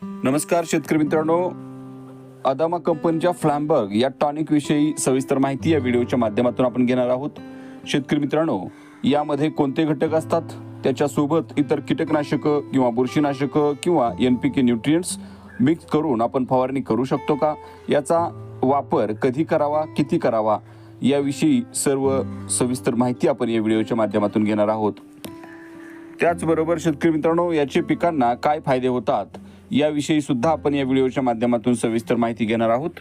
नमस्कार शेतकरी मित्रांनो, अदामा कंपनीच्या फ्लॅम्बर्ग या टॉनिक विषयी सविस्तर माहिती या व्हिडिओच्या माध्यमातून आपण घेणार आहोत। शेतकरी मित्रांनो, यामध्ये कोणते घटक असतात, त्याच्यासोबत इतर कीटकनाशक किंवा बुरशीनाशक किंवा NPK न्यूट्रिएंट्स मिक्स करून आपण फवारणी करू शकतो का, याचा वापर कधी करावा, किती करावा, याविषयी सर्व सविस्तर माहिती आपण या व्हिडिओच्या माध्यमातून घेणार आहोत। त्याचबरोबर शेतकरी मित्रांनो, याचे पिकांना काय फायदे होतात याविषयी सुद्धा आपण या व्हिडिओच्या माध्यमातून सविस्तर माहिती घेणार आहोत।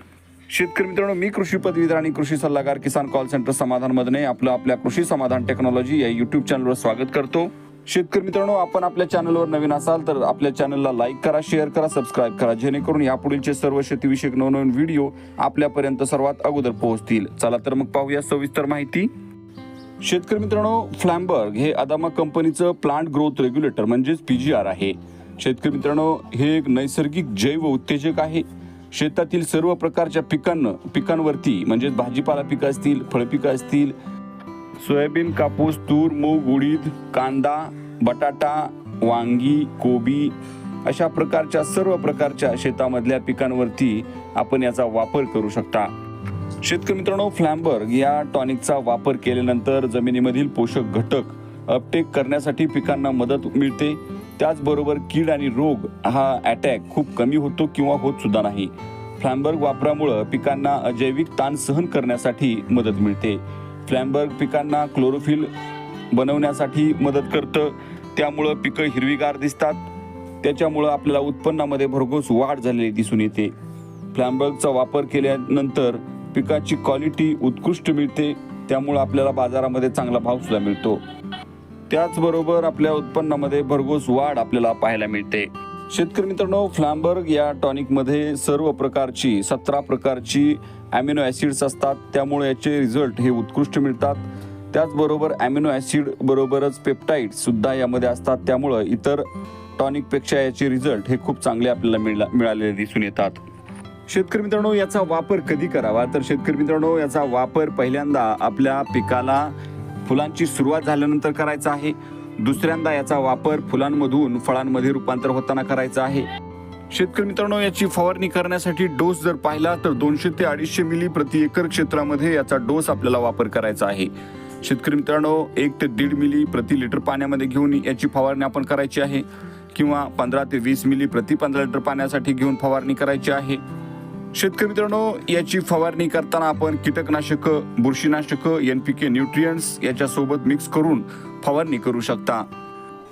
शेतकरी मित्रांनो, मी कृषी पदवीधर आणि कृषी सल्लागार किसान कॉल सेंटर समाधान मधने आपल्या कृषी समाधान टेक्नॉलॉजी या YouTube चॅनलवर स्वागत करतो। शेतकरी मित्रांनो, आपण आपल्या चॅनलवर नवीन असाल तर आपल्या चॅनलला लाईक करा, शेअर करा, सबस्क्राईब करा, जेणेकरून यापुढीलचे सर्व शेतीविषयक नवनवीन व्हिडिओ आपल्यापर्यंत सर्वात अगोदर पोहोचतील। चला तर मग पाहूया सविस्तर माहिती। शेतकरी मित्रांनो, फ्लॅम्बर्ग हे अदामा कंपनीचं प्लांट ग्रोथ रेग्युलेटर म्हणजेच PGR आहे। शेतकरी मित्रांनो, हे एक नैसर्गिक जैव उत्तेजक आहे। शेतातील सर्व प्रकारच्या पिकांवरती म्हणजेच भाजीपाला पिकं असतील, फळपिकं असतील, सोयाबीन, कापूस, तूर, मूग, उडीद, कांदा, बटाटा, वांगी, कोबी अशा प्रकारच्या सर्व प्रकारच्या शेतामधल्या पिकांवरती आपण याचा वापर करू शकता। शेतकरी मित्रांनो, फ्लॅम्बर्ग या टॉनिकचा वापर केल्यानंतर जमिनीमधील पोषक घटक अपटेक करण्यासाठी पिकांना मदत मिळते। त्याचबरोबर कीड आणि रोग हा अटॅक खूप कमी होतो किंवा होत सुद्धा नाही। फ्लॅम्बर्ग वापरामुळे पिकांना अजैविक ताण सहन करण्यासाठी मदत मिळते। फ्लॅम्बर्ग पिकांना क्लोरोफिल बनवण्यासाठी मदत करतं, त्यामुळं पिकं हिरवीगार दिसतात, त्याच्यामुळं आपल्याला उत्पन्नामध्ये भरघोस वाढ झालेली दिसून येते। फ्लॅम्बर्गचा वापर केल्यानंतर पिकाची क्वालिटी उत्कृष्ट मिळते, त्यामुळं आपल्याला बाजारामध्ये चांगला भाव सुद्धा मिळतो। त्याचबरोबर आपल्या उत्पन्नामध्ये भरघोस वाढ आपल्याला पाहायला मिळते। शेतकरी मित्रांनो, फ्लॅम्बर्ग या टॉनिक मध्ये सर्व प्रकारची 17 प्रकारची अमिनो ऍसिड्स असतात, त्यामुळे याचे रिझल्ट हे उत्कृष्ट मिळतात। त्याचबरोबर अमिनो ऍसिड बरोबरच पेप्टाइड सुद्धा यामध्ये असतात, त्यामुळे इतर टॉनिक पेक्षा याचे रिझल्ट हे खूप चांगले आपल्याला मिळालेले दिसून येतात। शेतकरी मित्रांनो, याचा वापर कधी करावा, तर शेतकरी मित्रांनो, याचा वापर पहिल्यांदा आपल्या पिकाला फुलांची सुरुवात झाल्यानंतर करायचा आहे। दुसऱ्यांदा याचा वापर फुलांमधून फळांमध्ये रूपांतर होताना करायचा आहे। शेतकरी मित्रांनो, याची फवारणी करण्यासाठी डोस जर पाहिला तर 200 ते 250 मिली प्रति एकर क्षेत्रामध्ये याचा डोस आपल्याला वापर करायचा आहे। शेतकरी मित्रांनो, 1 ते 1.5 मिली प्रति लिटर पाण्यामध्ये घेऊन याची फवारणी आपण करायची आहे, किंवा 15 ते 20 मिली प्रति 15 लिटर पाण्यासाठी घेऊन फवारणी करायची आहे। शेतकरी मित्रांनो, याची फवारणी करताना आपण कीटकनाशक, बुरशीनाशक, NPK न्यूट्रिएंट्स याच्यासोबत मिक्स करून फवारणी करू शकता।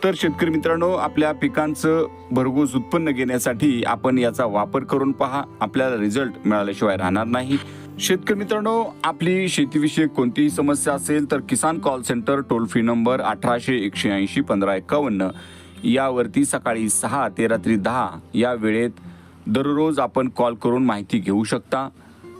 तर शेतकरी मित्रांनो, आपल्या पिकांचं भरघोस उत्पन्न घेण्यासाठी आपण याचा वापर करून पहा, आपल्याला रिझल्ट मिळाल्याशिवाय राहणार नाही। शेतकरी मित्रांनो, आपली शेतीविषयक कोणतीही समस्या असेल तर किसान call centre toll free number 1800 180 1551 यावरती सकाळी 6 ते रात्री 10 या वेळेत दररोज आपण कॉल करून माहिती घेऊ शकता।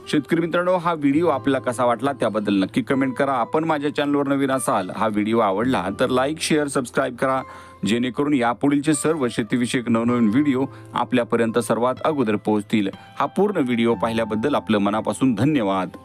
शेतकरी मित्रांनो, हा व्हिडिओ आपल्याला कसा वाटला त्याबद्दल नक्की कमेंट करा। आपण माझ्या चॅनलवर नवीन असाल, हा व्हिडिओ आवडला तर लाईक, शेअर, सबस्क्राईब करा, जेणेकरून यापुढीलचे सर्व शेतीविषयक नवनवीन व्हिडिओ आपल्यापर्यंत सर्वात अगोदर पोहोचतील। हा पूर्ण व्हिडिओ पाहिल्याबद्दल आपलं मनापासून धन्यवाद।